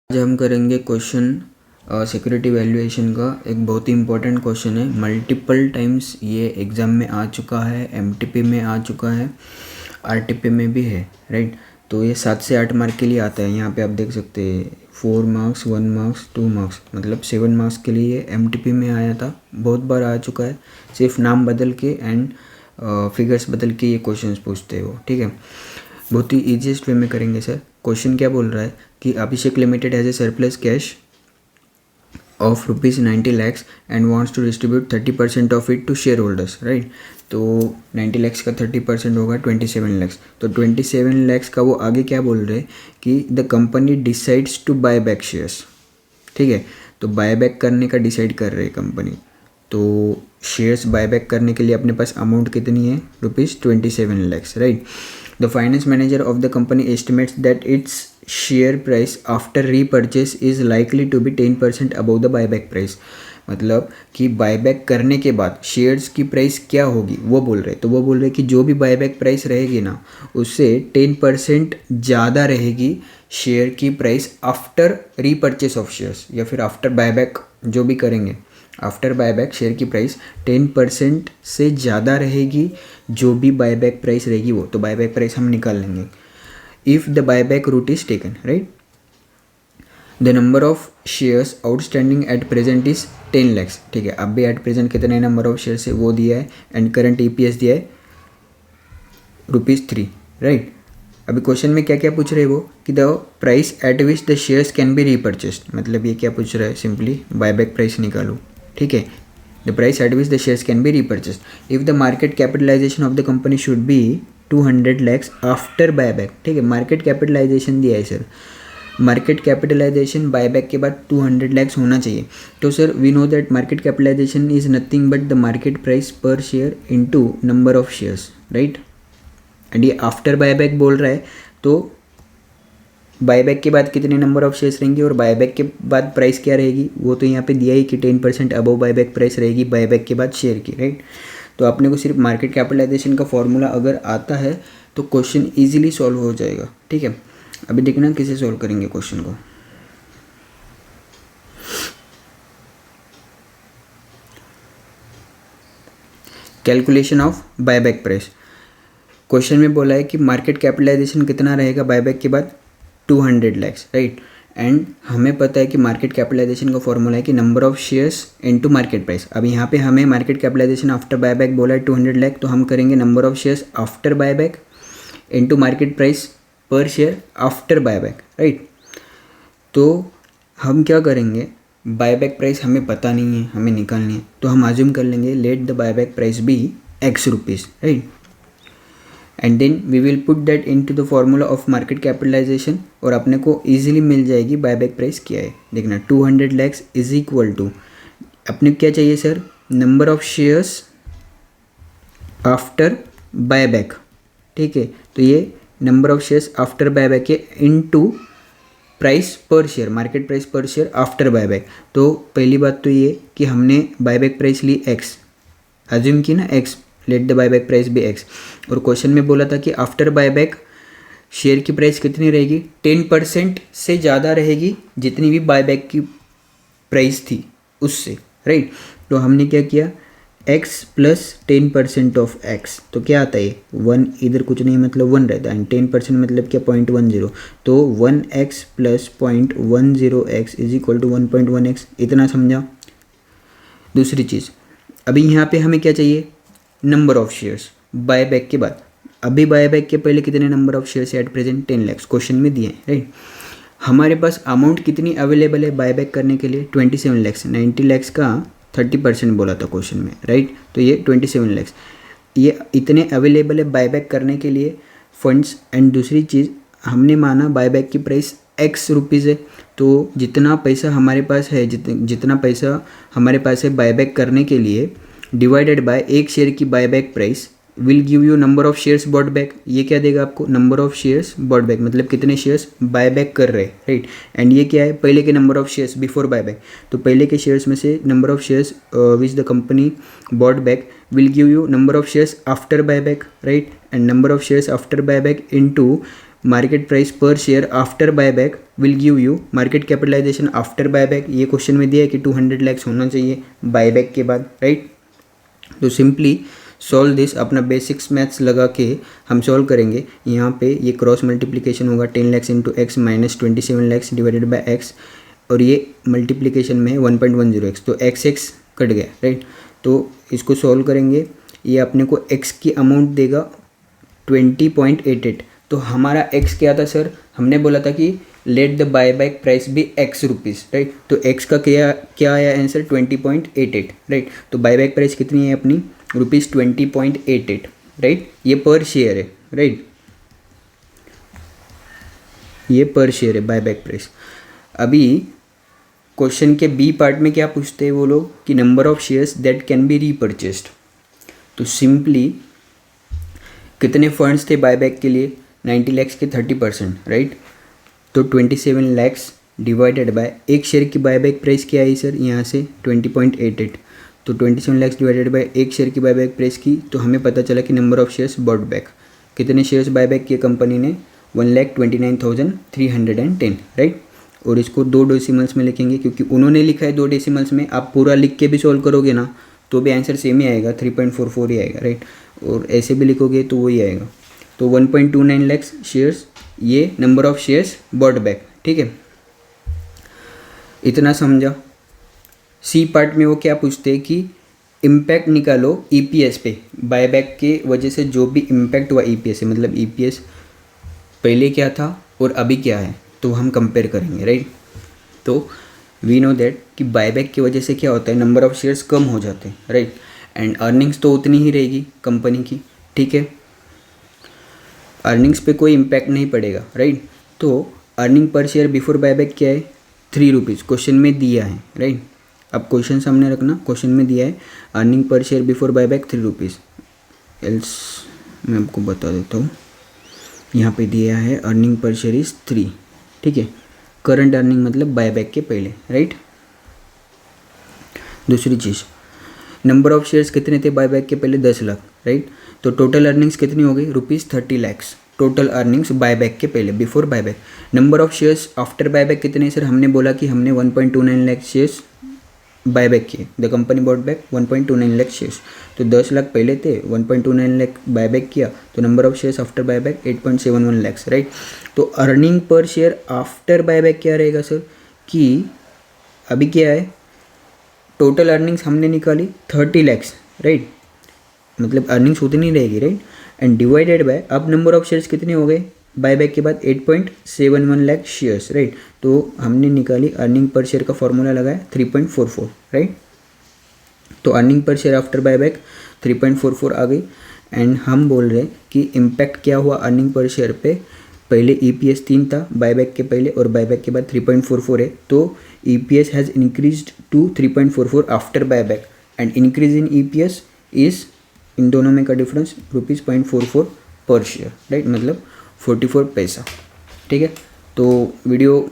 आज हम करेंगे क्वेश्चन सिक्योरिटी वैल्यूएशन का। एक बहुत ही इंपॉर्टेंट क्वेश्चन है, मल्टीपल टाइम्स ये एग्ज़ाम में आ चुका है, एमटीपी में आ चुका है, आरटीपी में भी है, राइट। तो ये 7 से 8 मार्क के लिए आता है। यहाँ पे आप देख सकते हैं 4 मार्क्स, 1 मार्क्स, 2 मार्क्स, मतलब 7 मार्क्स के लिए एमटीपी में आया था। बहुत बार आ चुका है, सिर्फ नाम बदल के एंड फिगर्स बदल के ये क्वेश्चन पूछते हैं वो, ठीक है। बहुत ही ईजीएस्ट वे में करेंगे सर। क्वेश्चन क्या बोल रहा है कि Abhishek limited has a surplus cash of ₹90 lakhs and wants to distribute 30% of it to shareholders, right. तो 90 lakhs का 30% होगा 27 lakhs। तो 27 lakhs का वो आगे क्या बोल रहे हैं कि the company decides to buy back shares, ठीक है। तो बाय बैक करने का डिसाइड कर रहे हैं कंपनी। तो शेयर्स बायबैक करने के लिए अपने पास अमाउंट कितनी है, ₹27 lakhs, right. The finance manager of the company estimates that its share price after repurchase is likely to be 10% above the buyback price. मतलब कि बायबैक करने के बाद शेयर्स की प्राइस क्या होगी वो बोल रहे। तो वो बोल रहे कि जो भी बायबैक प्राइस रहेगी ना, उससे 10% ज़्यादा रहेगी शेयर की price after repurchase of shares, या फिर आफ्टर बायबैक जो भी करेंगे। आफ्टर बायबैक शेयर की प्राइस 10% से ज़्यादा रहेगी जो भी बायबैक प्राइस रहेगी वो। तो बायबैक प्राइस हम निकाल लेंगे if the buyback route is taken, right. The number of shares outstanding at present is 10 lakhs, ठीक है। अब भी एट प्रेजेंट कितने नंबर ऑफ शेयर्स है वो दिया है, एंड करंट ईपीएस दिया है ₹3, राइट। अभी क्वेश्चन में क्या क्या पूछ रहे हैं वो कि the price at which the shares can be repurchased. मतलब ये क्या पूछ रहा है, सिंपली बायबैक प्राइस निकालो, ठीक है। The price at which the shares can be repurchased if the market capitalization of the company should be 200 lakhs after buyback, ठीक है। मार्केट कैपिटलाइजेशन दिया है सर, मार्केट कैपिटलाइजेशन बायबैक के बाद 200 lakhs होना चाहिए। तो sir we know that market capitalization is nothing but the market price per share into number of shares, right. And ये आफ्टर बायबैक बोल रहा है, तो बायबैक के बाद कितने नंबर ऑफ शेयर्स रहेंगे और बायबैक के बाद प्राइस क्या रहेगी वो तो यहाँ पे दिया ही कि 10% अबव बायबैक प्राइस रहेगी बायबैक के बाद शेयर की, राइट। तो आपने को सिर्फ मार्केट कैपिटलाइजेशन का फॉर्मूला अगर आता है तो क्वेश्चन ईजिली सॉल्व हो जाएगा, ठीक है। अभी देखना कैसे सॉल्व करेंगे क्वेश्चन को। Calculation of buyback price. Question में बोला है कि मार्केट कैपिटलाइजेशन कितना रहेगा बायबैक के बाद 200 lakhs, राइट। एंड हमें पता है कि मार्केट कैपिटलाइजेशन का फॉर्मूला है कि number of shares into market price. अब यहाँ पे हमें मार्केट कैपिटलाइजेशन आफ्टर बायबैक बोला है 200 lakh, तो हम करेंगे number of shares after buyback into market price per share after buyback, right. तो हम क्या करेंगे, बायबैक प्राइस हमें पता नहीं है, हमें निकालनी है। तो हम अज्यूम कर लेंगे let the buyback price be X rupees, right. And then we will put that into the formula of market capitalisation, और अपने को ईजिली मिल जाएगी बायबैक प्राइस क्या है। देखना 200 lakhs इज इक्वल टू, अपने क्या चाहिए sir, number of shares after buyback, ठीक है। तो ये number of shares after buyback है into price per share, market price per share after buyback. तो पहली बात तो ये कि हमने बायबैक प्राइस ली X, अज्यूम की ना X, let the buyback price be X। और क्वेश्चन में बोला था कि आफ्टर बायबैक शेयर की प्राइस कितनी रहेगी, 10% से ज़्यादा रहेगी जितनी भी बायबैक की प्राइस थी उससे, राइट। तो हमने क्या किया, X प्लस 10% ऑफ X, तो क्या आता है 1, इधर कुछ नहीं मतलब 1 रहता है, एंड 10% मतलब क्या 0.10, तो 1X plus 0.10X is equal to 1.1X। इतना समझा। दूसरी चीज़, अभी यहाँ पे हमें क्या चाहिए, नंबर ऑफ शेयर्स बायबैक के बाद। अभी बायबैक के पहले कितने number of shares at present 10 lakhs, question में दिए हैं, राइट। हमारे पास अमाउंट कितनी अवेलेबल है बायबैक करने के लिए, 27 lakhs। 90 lakhs का 30% बोला था क्वेश्चन में, राइट। तो ये 27 lakhs, ये इतने अवेलेबल है बायबैक करने के लिए फंड्स। एंड दूसरी चीज़, हमने माना बायबैक की प्राइस X रुपीज़ है, तो जितना पैसा हमारे पास है, जितना पैसा हमारे पास है बायबैक करने के लिए, डिवाइडेड बाय एक शेयर की buyback price will give you number of shares bought back. ये क्या देगा आपको, number of shares bought back, मतलब कितने शेयर्स बायबैक कर रहे हैं, राइट। एंड ये क्या है, पहले के number of shares before buyback. तो पहले के शेयर्स में से number of shares which the company bought back will give you number of shares after buyback, right. And number of shares after buyback into market price per share after buyback will give you market capitalisation after buyback. ये question में दिया है कि 200 lakhs होना चाहिए buyback के बाद, right. तो सिंपली सॉल्व दिस, अपना बेसिक्स मैथ्स लगा के हम सॉल्व करेंगे। यहाँ पे ये क्रॉस मल्टीप्लिकेशन होगा 10 lakhs into x minus 27 lakhs divided by x, और ये मल्टीप्लिकेशन में है 1.10x, तो x कट गया, राइट। तो इसको सॉल्व करेंगे, ये अपने को x की अमाउंट देगा 20.88। तो हमारा x क्या था सर, हमने बोला था कि लेट द बायबैक प्राइस भी x रुपीज़, राइट। तो x का क्या आया आंसर 20.88, राइट। तो बायबैक प्राइस कितनी है अपनी ₹20.88, राइट। ये पर शेयर है, राइट, ये पर शेयर है बायबैक प्राइस। अभी क्वेश्चन के बी पार्ट में क्या पूछते हैं वो लोग कि number of shares that can be repurchased. तो सिंपली कितने फंड्स थे बायबैक के लिए, 90 lakhs के 30%, राइट। तो 27 lakhs डिवाइडेड बाय एक शेयर की बायबैक प्राइस क्या आई सर, यहाँ से 20.88। तो 27 lakhs डिवाइडेड बाय एक शेयर की बायबैक प्राइस की, तो हमें पता चला कि number of shares bought back, कितने शेयर्स बायबैक किए कंपनी ने, 1,29,310, राइट। और इसको 2 डेसिमल्स में लिखेंगे क्योंकि उन्होंने लिखा है 2 डेसिमल्स में। आप पूरा लिख के भी सॉल्व करोगे ना तो भी आंसर सेम ही आएगा, 3.44 ही आएगा, राइट। और ऐसे भी लिखोगे तो वही आएगा। तो 1.29 lakhs शेयर्स, ये number of shares bought back, ठीक है। इतना समझा। सी पार्ट में वो क्या पूछते हैं कि इम्पैक्ट निकालो ईपीएस पे, बायबैक के वजह से जो भी इम्पैक्ट हुआ ईपीएस से, मतलब ईपीएस पहले क्या था और अभी क्या है, तो हम कंपेयर करेंगे, राइट। तो वी नो दैट कि बायबैक की वजह से क्या होता है, नंबर ऑफ शेयर्स कम हो जाते हैं, राइट। एंड अर्निंग्स तो उतनी ही रहेगी कंपनी की, ठीक है, अर्निंग्स पे कोई इम्पैक्ट नहीं पड़ेगा, राइट। तो earning per share before buyback क्या है, 3 रुपीज़ क्वेश्चन में दिया है, राइट। अब क्वेश्चन सामने रखना, क्वेश्चन में दिया है earning per share before buyback 3 rupees, else मैं आपको बता देता हूँ, यहाँ पे दिया है अर्निंग पर शेयर इज़ 3, ठीक है। करंट अर्निंग मतलब बायबैक के पहले, राइट। दूसरी चीज़, नंबर ऑफ शेयर्स कितने थे बायबैक के पहले, 10 लाख, राइट। तो टोटल अर्निंग्स कितनी हो गई, ₹30 lakhs टोटल अर्निंग्स बायबैक के पहले, before buyback. Number of shares after buyback कितने सर, हमने बोला कि हमने 1.29 लाख शेयर्स बायबैक किए, the company bought back 1.29 lakh shares. तो 10 लाख पहले थे, 1.29 लाख बायबैक किया, तो number of shares after buyback 8.71 lakhs, right. तो earning per share after buyback क्या रहेगा सर, कि अभी क्या है, टोटल अर्निंग्स हमने निकाली 30 lakhs, राइट, मतलब अर्निंग्स उतनी रहेगी, राइट। एंड डिवाइडेड बाय, अब नंबर ऑफ शेयर्स कितने हो गए बायबैक के बाद, 8.71 लाख शेयर्स, राइट। तो हमने निकाली अर्निंग पर शेयर का फॉर्मूला लगाया 3.44, राइट। तो earning per share after buyback 3.44 आ गई। एंड हम बोल रहे हैं कि इम्पैक्ट क्या हुआ अर्निंग पर शेयर पे, पहले ईपीएस 3 था बायबैक के पहले और बायबैक के बाद 3.44 है, तो EPS has increased to 3.44 after buyback, and increase in EPS is, इन दोनों में का डिफरेंस ₹0.44 पर शेयर, राइट, मतलब 44 पैसा, ठीक है। तो वीडियो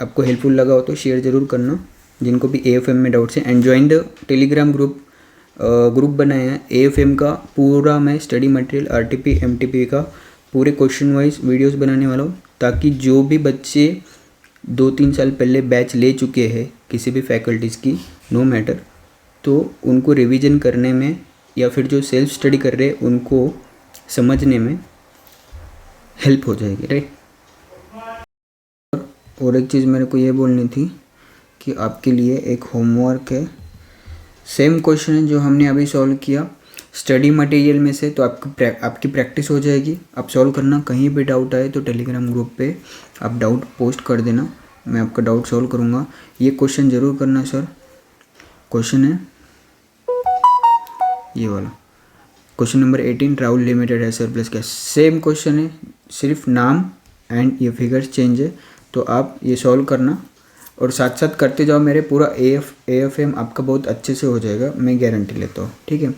आपको हेल्पफुल लगा हो तो शेयर ज़रूर करना, जिनको भी एएफएम में डाउट्स हैं। And join the Telegram group बनाया है एएफएम का, पूरा मैं स्टडी मटेरियल आरटीपी एमटीपी का पूरे क्वेश्चन वाइज वीडियोस बनाने वाला हूँ, ताकि जो भी बच्चे 2-3 साल पहले बैच ले चुके हैं किसी भी फैकल्टीज़ की, नो मैटर, तो उनको रिवीजन करने में या फिर जो सेल्फ स्टडी कर रहे हैं उनको समझने में हेल्प हो जाएगी, राइट। और एक चीज़ मेरे को ये बोलनी थी कि आपके लिए एक होमवर्क है, सेम क्वेश्चन है जो हमने अभी सॉल्व किया स्टडी मटेरियल में से, तो आपकी प्रैक्टिस हो जाएगी। आप सॉल्व करना, कहीं भी डाउट आए तो टेलीग्राम ग्रुप पे आप डाउट पोस्ट कर देना, मैं आपका डाउट सॉल्व करूँगा। ये क्वेश्चन ज़रूर करना सर, क्वेश्चन है ये वाला, क्वेश्चन नंबर 18, राहुल लिमिटेड है सरप्लस कैश, सेम क्वेश्चन है, सिर्फ नाम एंड ये फिगर्स चेंज है। तो आप ये सॉल्व करना और साथ साथ करते जाओ मेरे, पूरा एएफएम आपका बहुत अच्छे से हो जाएगा, मैं गारंटी लेता हूँ, ठीक है।